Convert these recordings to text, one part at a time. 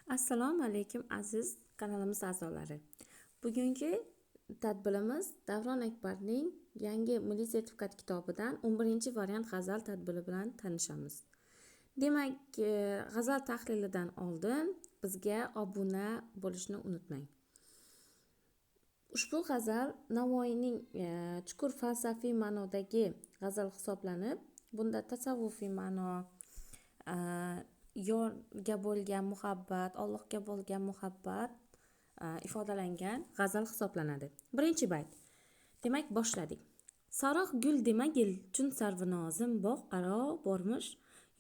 Assalomu alaykum aziz kanalimiz a'zolari. Bugungi tadbirimiz Davron Akbarning yangi milliy sertifikat kitobidan 11-variant g'azal tadbiri bilan tanishamiz. Demak, g'azal tahlilidan oldin bizga obuna bo'lishni unutmang. Ushbu g'azal Navoiyning chuqur falsafiy ma'nodagi g'azal hisoblanib, bunda tasavvufiy ma'no, yorga bo'lgan muhabbat, Allohga bo'lgan muhabbat ifodalangan g'azal hisoblanadi. Birinchi bayt. Demak, boshladik. Saroq gul demagil, chun sarvinozim bog' aro bormish,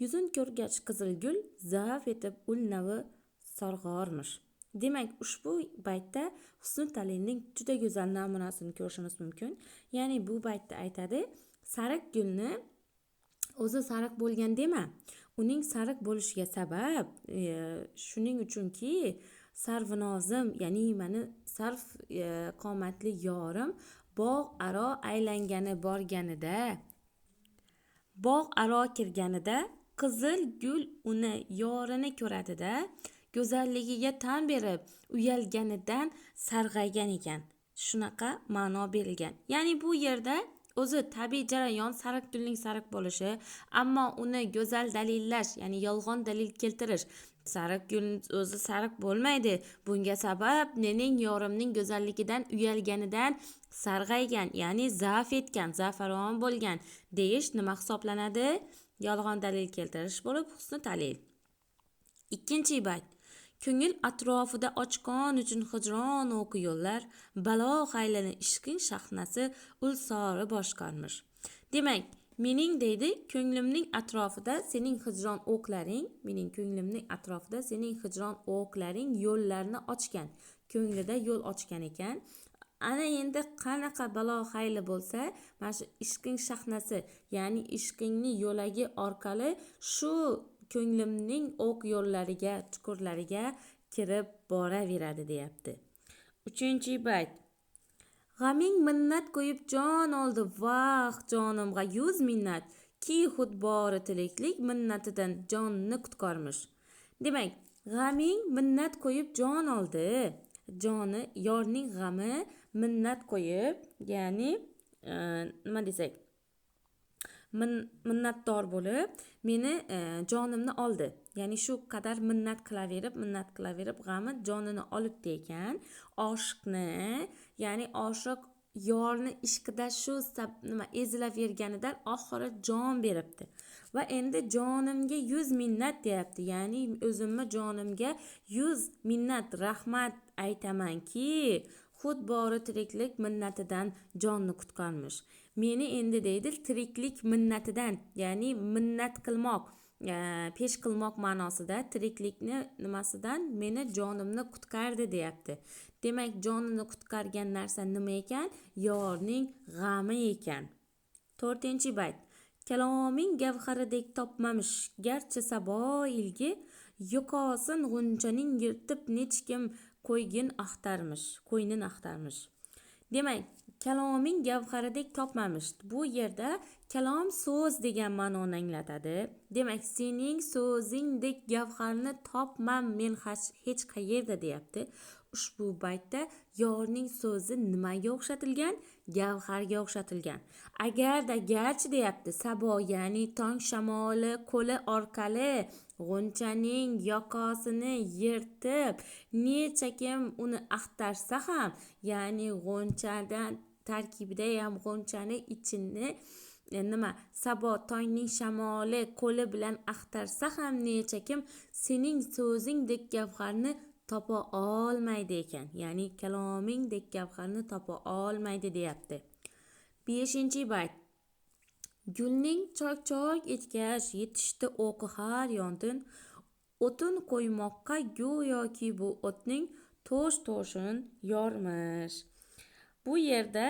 yuzin ko'rgach qizil gul, zaf etib ul navi sarg'ormish. Demak, ushbu baytda Husni Talilning juda go'zal namunasini ko'rishimiz mumkin. Ya'ni bu baytda aytadi, sariq gulni o'zi sariq bo'lgan dema. Uning sariq bo'lishiga sabab shuning uchunki sarvinozim, ya'ni meni sarf qomatli yorim bog' aro aylangani borganida, bog' aro kirganida qizil gul uni yorini ko'radida, go'zalligiga tan berib uyalganidan sarg'aygan ekan. Shunaqa ma'no berilgan. Ya'ni bu yerda o'zi tabiiy jarayon sariq gulning sariq bo'lishi, ammo uni go'zal dalillash, ya'ni yolg'on dalil keltirish. Sariq gul o'zi sariq bo'lmaydi. Bunga sabab mening yorimning go'zalligidan uyalganidan sarg'aygan, ya'ni zaf etgan, zafaron bo'lgan deyish nima hisoblanadi? Yolg'on dalil keltirish bo'lib Husni Talil. Ikkinchi bayt. Ko'ngil atrofida ochqon uchun hijron o'qi yo'llar, balo xaylini ishqing shahnasi ulsori boshqarmish. Demak, mening deydi, ko'nglimning atrofida sening hijron o'qlaring, mening ko'nglimning atrofida sening hijron o'qlaring yo'llarni ochgan, ko'nglida yo'l ochgan ekan. Ana endi qanaqa balo xayli bo'lsa, mana shu ishqing shahnasi, ya'ni ishqingning yo'lagi orqali shu ko'nglimning o'q yo'llariga, chuqurlariga kirib boraveradi deyapti. 3-bayt. G'aming minnat qo'yib jon oldi, vaq jonimga 100 minnat, ki xudbori tiriklik minnatidan jonni qutqarmish. Demak, g'aming minnat qo'yib jon oldi. Joni, yorning g'ami minnat qo'yib, ya'ni nima desak, minnatdor bo'lib meni jonimni oldi. Ya'ni shu qadar minnat qilaverib g'ami jonini olibdi ekan. Oshiqni, ya'ni oshiq yorni ishqida shu ezilaverganidan oxiri jon beribdi. Va endi jonimga 100 minnat deyapti. Ya'ni o'zimni jonimga 100 minnat rahmat aytamanki, xud bori tiriklik minnatidan jonni qutqarmish. Meni endi deydi tiriklik minnatidan, ya'ni minnat qilmoq, pesh qilmoq ma'nosida tiriklikni nimasidan meni jonimni qutqardi deyapti. Demak, jonini qutqargan narsa nima ekan? Yorning g'ami ekan. 4-bayt. Kaloming gavharidek topmamish, garchi sabo ilgi, yo'qosin g'unchaning yirtib nechkim qo'ynin axtarmish. Demak, kaloming gavharidek topmamish. Bu yerda kalom so'z degan ma'noni anglatadi. Demak, sening so'zingdek gavharni topmam men hech qayerda deyapti. Ushbu baytda yorning so'zi nimaga o'xshatilgan? Gavharga o'xshatilgan. Agarda garchi deyapti, sabo, ya'ni tong shamoli qo'li orqali g'unchaning yoqasini yirtib necha kim uni axtarsa ham, ya'ni g'unchadan tarkibida ham g'unchani ichini sabo tongning shamoli qo'li bilan axtarsa ham necha kim sening so'zingdek gavharni topa olmaydi ekan. Ya'ni kalomingdek gavharni topa olmaydi deyapti. 5-bayt. Gulning choy etgach yetishdi o'qi har yondin, o'tin qo'ymoqqa go'yoki bu o'tning to'shin yormish. Bu yerda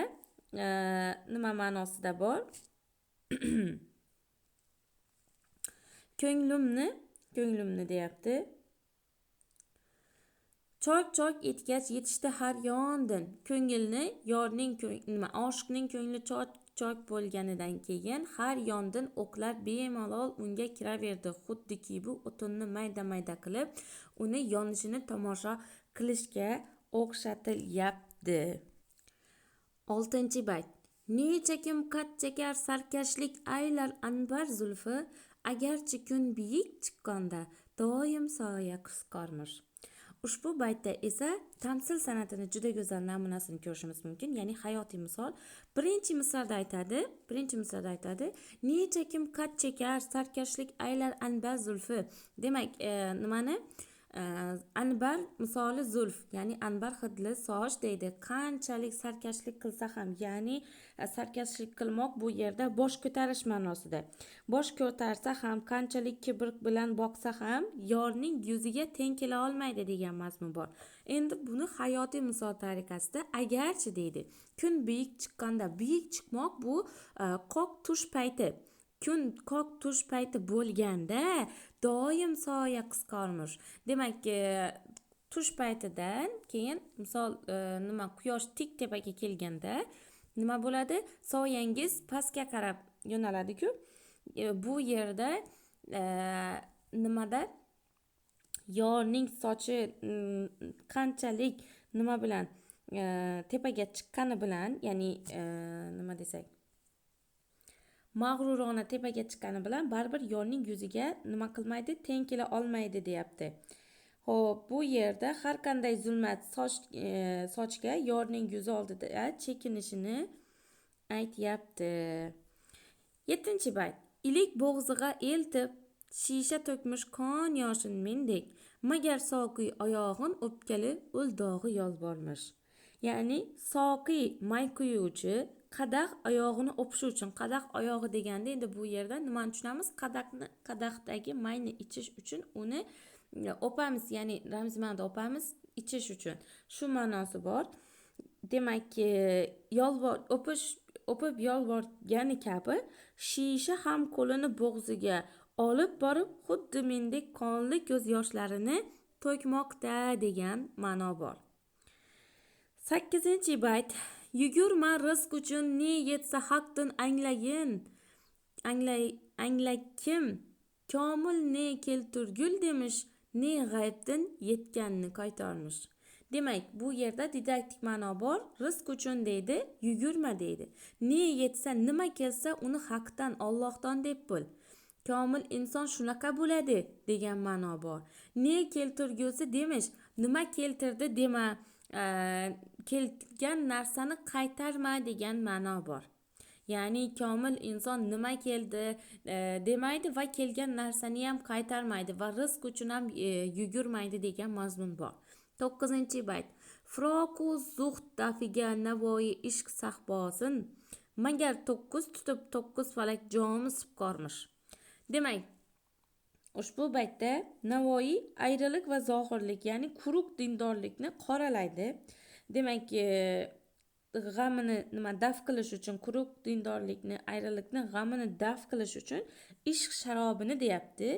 nima ma'nosida bor? Ko'nglimni deyapti. Choy etgach yetishdi har yondin. Ko'ngilni, yorning oshiqning ko'ngli chok bo'lganidan keyin har yondan o'qlar bemalol unga kiraverdi, xuddiki bu o'tinni mayda qilib uni yonishini tomosha qilishga o'xshatilyapti. 6-bayt. Necha kim qad chekar sarkashlik aylar anbar zulfi, agarchi kun biyik chiqqanda doim soya qisqarmish. Ushbu baytda esa tamsil san'atini juda go'zal namunasini ko'rishimiz mumkin, ya'ni hayotiy misol. Birinchi misrada aytadi, necha kim qad chekar sarkashlik aylar anbar zulfi. Demak, nimani? Anbar misoli zulf, ya'ni anbar hidli soch deydi. Qanchalik sarkashlik qilsa ham, ya'ni sarkashlik qilmoq bu yerda bosh ko'tarish ma'nosida. Bosh ko'tarsa ham, qanchalik kibr bilan boqsa ham yorning yuziga teng kela olmaydi degan mazmun bor. Endi buni hayotiy misol tariqasida agarchi deydi. Kun biyik chiqqanda, biyik chiqmoq bu qoq tush payti. Kun qoq tush payti bo'lganda doim soya qisqarmish. Demak, tush paytidan keyin misol quyosh tik tepaga kelganda nima bo'ladi? Soyangiz pastga qarab yo'naladi-ku. Bu yerda nimada yorning sochi qanchalik nima bilan tepaga chiqqani bilan, ya'ni nima desak, mag'rurona tepaga chiqqani bilan baribir yorning yuziga nima qilmaydi, teng kela olmaydi deyapti. Xo'p, bu yerda har qanday zulmat sochga yorning yuzi oldida chekinishini aytyapti. 7-bayt. Ilik bo'g'ziga eltib shisha to'kmish qon yoshin mendek, magar soqiy oyog'in o'pkali o'ldog'i yolbormish. Ya'ni soqiy may quyuvchi qadah oyog'ini o'pish uchun, qadah oyog'i deganda endi bu yerda nimani tushunamiz? Qadahdagi mayni ichish uchun uni o'pamiz, ya'ni ramziy ma'noda o'pamiz, ichish uchun. Shu ma'nosi bor. Demak, o'pib yolborgani kabi shisha ham qo'lini bo'g'ziga olib borib xuddi mendek qonli ko'z yoshlarini to'kmoqda degan ma'no bor. 8-bayt. Yugurma rizq uchun ne yetsa haqdan anglakim, komil ne kelturgul demish, ne g'aybdan yetganni qaytarmish. Demak, bu yerda didaktik ma'no bor. Rizq uchun deydi, yugurma deydi. Ne yetsa, nima kelsa uni haqdan, Allohdan deb bil. Komil inson shunaqa bo'ladi degan ma'no bor. Ne kelturgusi demish, nima keltirdi dema, kelgan narsani qaytarma degan ma'no bor. Ya'ni komil inson nima keldi demaydi va kelgan narsani ham qaytarmaydi va rizq uchun ham yugurmaydi degan mazmun bor. 9-bayt. Froqu zuhd dafiga Navoiy ishq sahbosin, magar 9 tutib 9 falak jomi sipqormish. Demak, ushbu baytda Navoiy ayriliq va zohirlik, ya'ni quruq dindorlikni qoralaydi. Demak, g'amini daf qilish uchun, quruq dindorlikni, ayriliqni, g'amini daf qilish uchun ishq sharobini deyapti.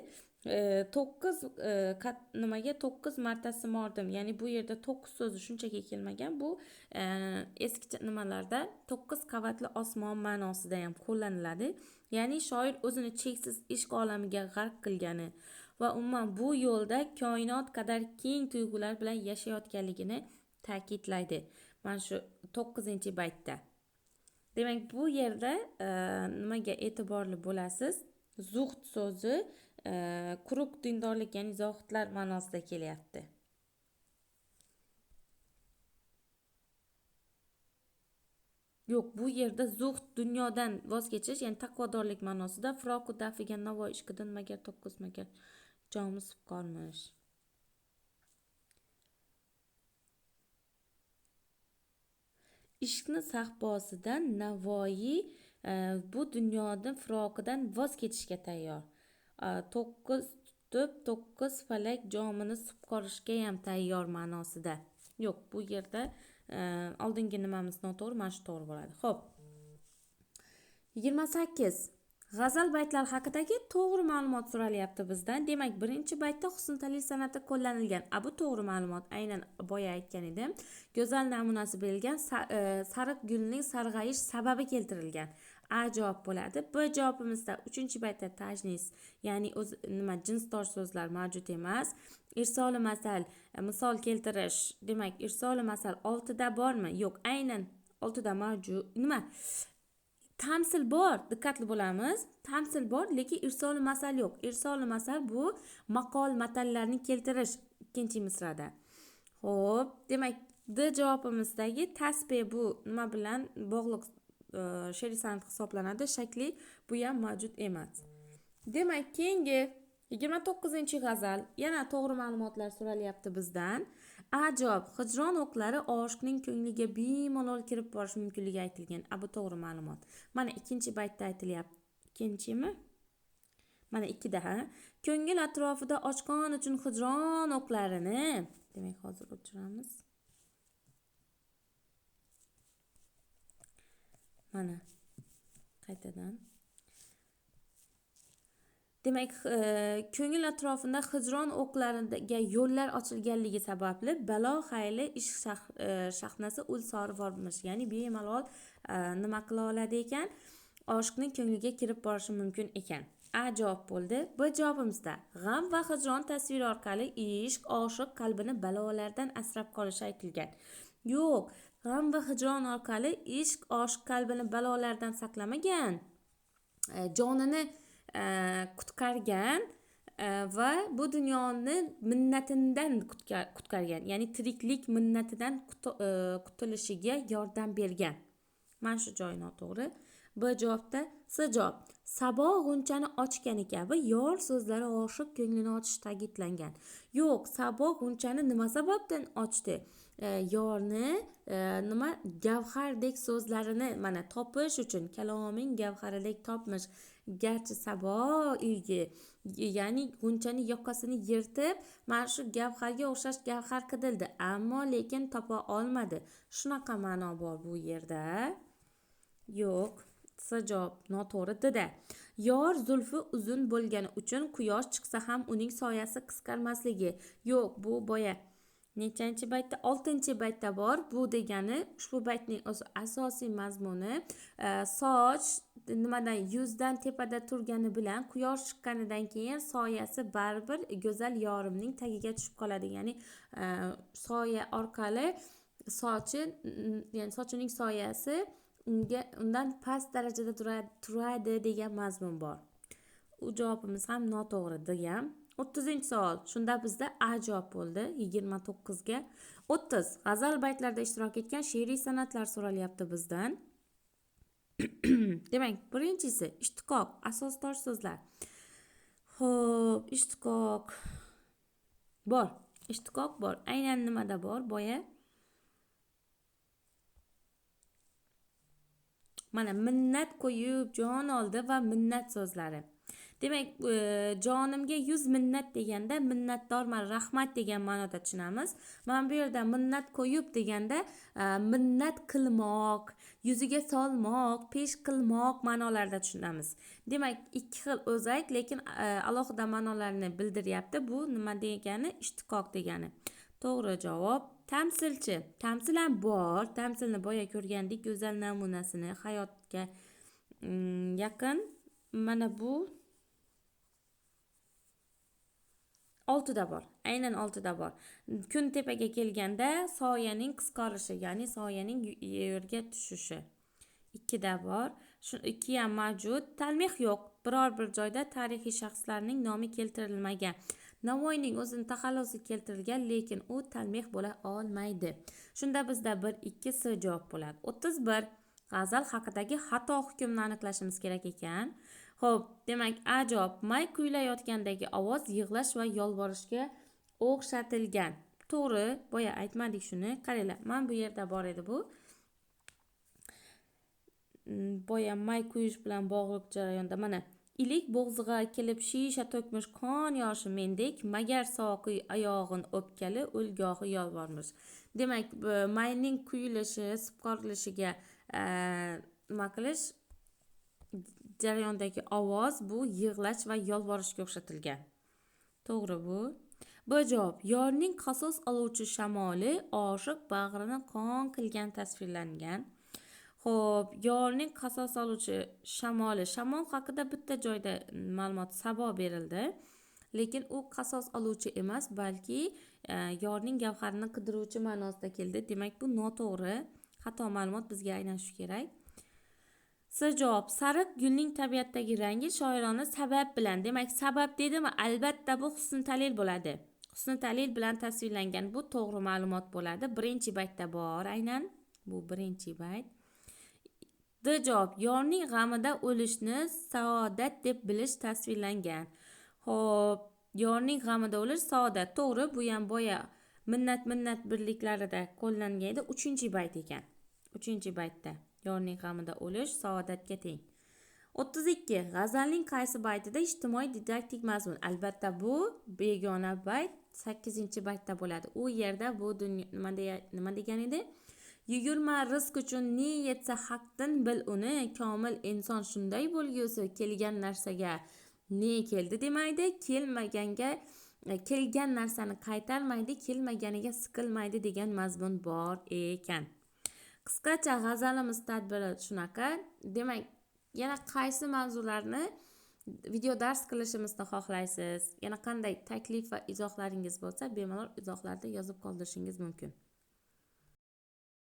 9 marta simordim. Ya'ni bu yerda 9 so'zi shunchaki kelmagan. Bu eski nimalarda 9 qavatli osmon ma'nosida ham qo'llaniladi. Ya'ni shoir o'zini cheksiz ishq olamiga g'arq qilgani va umuman bu yo'lda koinot qadar keng tuyg'ular bilan yashayotganligini ta'kidlaydi. Mana shu 9-baytda. Demak, bu yerda nimaga e'tiborli bo'lasiz? Zuhd so'zi quruq dindorlik, ya'ni zohidlar ma'nosida kelyapti. Yo'q, bu yerda zuhd dunyodan voz kechish, ya'ni taqvodorlik ma'nosida. Froqu dafiga Navoiy ishqidan magar 9 magar jomi sipqormish. Ishqni sahbosidan Navoiy bu dunyodan firoqidan voz kechishga tayyor. 9 tutib 9 falak jomini sipqorishga ham tayyor ma'nosida. Yo'q, bu yerda oldingi nimamiz noto'g'ri, mana shu to'g'ri bo'ladi. Xo'p. 28. G'azal baytlar haqidagi to'g'ri ma'lumot so'ralyapti bizdan. Demak, birinchi baytda husn ta'lil san'ati qo'llanilgan. Bu to'g'ri ma'lumot. Aynan boya aytgan edim. Go'zal namunasi berilgan, sariq gulning sarg'ayish sababi keltirilgan. A javob bo'ladi. B javobimizda 3-baytda tajnis, ya'ni o'z jinsdor so'zlar mavjud emas. Irsoli masal, misol keltirish, demak irsoli masal 6 da bormi? Yo'q, aynan 6 da mavjud. Tamsil bor, diqqatli bo'lamiz. Tamsil bor, lekin irsoli masal yo'q. Irsoli masal bu maqol matallarni keltirish ikkinchi misrada. Xo'p, demak D javobimizdagi tasbih bu nima bilan bog'liq she'riy san'at hisoblanadi. Shakli bu ham mavjud emas. Demak, keyingi 29-g'azal, yana to'g'ri ma'lumotlar so'ralyapti bizdan. A javob: hijron o'qlari oshiqning ko'ngliga bemalol kirib borishi mumkinligi aytilgan. Bu to'g'ri ma'lumot. Mana ikkinchi baytda aytilyapti. Ikkinchimi? Mana 2da, ha. Ko'ngil atrofida ochqon uchun hijron o'qlarini, demak hozir o'chiramiz. Mana qaytadan. Demak, ko'ngil atrofida hijron o'qlariga yo'llar ochilganligi sababli balo xayli ish shahnasi ul sori bormish. Ya'ni bemalol nima qila oladi ekan? Oshiqning ko'ngliga kirib borishi mumkin ekan. A javob bo'ldi. B javobimizda g'am va hijron tasviri orqali ishq oshiq qalbini balolardan asrab qolishi aytilgan. Yo'q, g'am va hijron orqali ishq oshiq qalbini balolardan saqlamagan. Jonini qutqargan va bu dunyoni minnatidan qutqargan, ya'ni tiriklik minnatidan qutulishiga yordam bergan. Mana shu joyi noto'g'ri. B javobda C javob: sabo g'unchani ochgani kabi yor so'zlari oshiq ko'nglini ochish ta'kidlangan. Yo'q, sabo g'unchani nima sababdan ochdi? Yorni nima gavhardek so'zlarini mana topish uchun, kaloming gavharidek topmish. Garchi sabo uygi, ya'ni g'unchani yoqasini yirtib mana shu gavharga o'xshash gavhar qidildi, ammo lekin topa olmadi. Shunaqa ma'no bor bu yerda. Yo'q, C javob noto'g'ri. D-da yor zulfi uzun bo'lgani uchun quyosh chiqsa ham uning soyasi qisqarmasligi. Yo'q, bu boya nechanchi baytda? 6-baytda bor. Bu degani ushbu baytning asosiy mazmuni soch nimadan yuzdan tepada turgani bilan quyosh chiqqanidan keyin soyasi baribir go'zal yorimning tagiga tushib qoladi. Ya'ni soya orqali ya'ni sochining soyasi undan past darajada turadi degan mazmun bor. U javobimiz ham noto'g'ri degan. 30-savol. Shunda bizda A javob bo'ldi 29ga. 30. G'azal baytlarda ishtirok etgan she'riy san'atlar so'ralyapti bizdan. Demak, birinchisi ishtiqoq, asosdor so'zlar. Xo'p, ishtiqoq bor. Ishtiqoq bor. Aynan nimada bor? Boya mana minnat qo'yib jon oldi va minnat so'zlari. Demak, jonimga 100 minnat deganda minnatdorman, rahmat degan ma'noda tushunamiz. Mana bu yerda minnat qo'yib deganda minnat qilmoq, yuziga solmoq, pesh qilmoq ma'nolarida tushunamiz. Demak, ikki xil o'zak, lekin alohida ma'nolarni bildiryapti. Bu nima degani? Ishtiqoq degani. To'g'ri javob. Tamsilchi. Tamsil ham bor. Tamsilni boya ko'rgandik, go'zal namunasini, hayotga yaqin. Mana bu 6da bor. Aynan 6da bor. Kun tepaga kelganda soyaning qisqarishi, ya'ni soyaning yerga tushishi. 2da bor. Shu 2 ham mavjud. Talmih yo'q. Biror bir joyda tarixiy shaxslarning nomi keltirilmagan. Navoiyning o'zini taxallusi keltirilgan, lekin u talmih bo'la olmaydi. Shunda bizda 1-2 C javob bo'ladi. 31. G'azal haqidagi xato hukmni aniqlashimiz kerak ekan. Xo'p, demak A javob: may kuylayotgandagi ovoz yig'lash va yolvorishga o'xshatilgan. To'g'ri, boya aytmadik shuni. Qaranglar, mana bu yerda bor edi bu. Boya may kuyish bilan bog'liq jarayonda mana ilik bo'g'ziga kelib shisha to'kmish qon yoshi mendek, magar soqi oyog'in o'pkali o'lgohi yolvormish. Demak, mayning kuyilishi, sipqorilishiga nima qilish jarayondagi ovoz bu yig'lash va yolvorishga o'xshatilgan. To'g'ri bu. Bu javob: yorning qasos oluvchi shamoli oshiq bag'rini qon qilgan tasvirlangan. Xo'p, yorning qasos oluvchi shamoli. Shamol haqida bitta joyda ma'lumot Sabo berildi. Lekin u qasos oluvchi emas, balki yorning gavharini qidiruvchi ma'nosida keldi. Demak, bu noto'g'ri. Xato ma'lumot bizga aynan shu kerak. C javob. Sariq gulning tabiatdagi rangi shoirona sabab bilan. Demak, sabab dedimi? Albatta bu husn talil bo'ladi. Husn talil bilan tasvirlangan. Bu to'g'ri ma'lumot bo'ladi. Birinchi baytda bor aynan. Bu birinchi bayt. D javob. Yorning g'amida o'lishni saodat deb bilish tasvirlangan. Xo'p, yorning g'amida o'lish saodat. To'g'ri, bu ham boya minnat birliklarida qo'llangan edi. 3-bayt ekan. 3-baytda yorning g'amida o'lish saodatga teng. 32. G'azalning qaysi baytida ijtimoiy didaktik mazmun? Albatta bu begona bayt 8-baytda bo'ladi. U yerda bu nima degan edi? Yugurma rizq uchun ne yetsa haqdan bil uni, komil inson shunday bo'lgusi kelgan narsaga ne keldi demaydi, kelgan narsani qaytarmaydi, kelmaganiga siqilmaydi degan mazmun bor ekan. Qisqacha g'azalimiz tadbiri shunaqa. Demak, yana qaysi mavzularni video dars qilishimizni xohlaysiz? Yana qanday taklif va izohlaringiz bo'lsa, bemalol izohlarda yozib qoldirishingiz mumkin.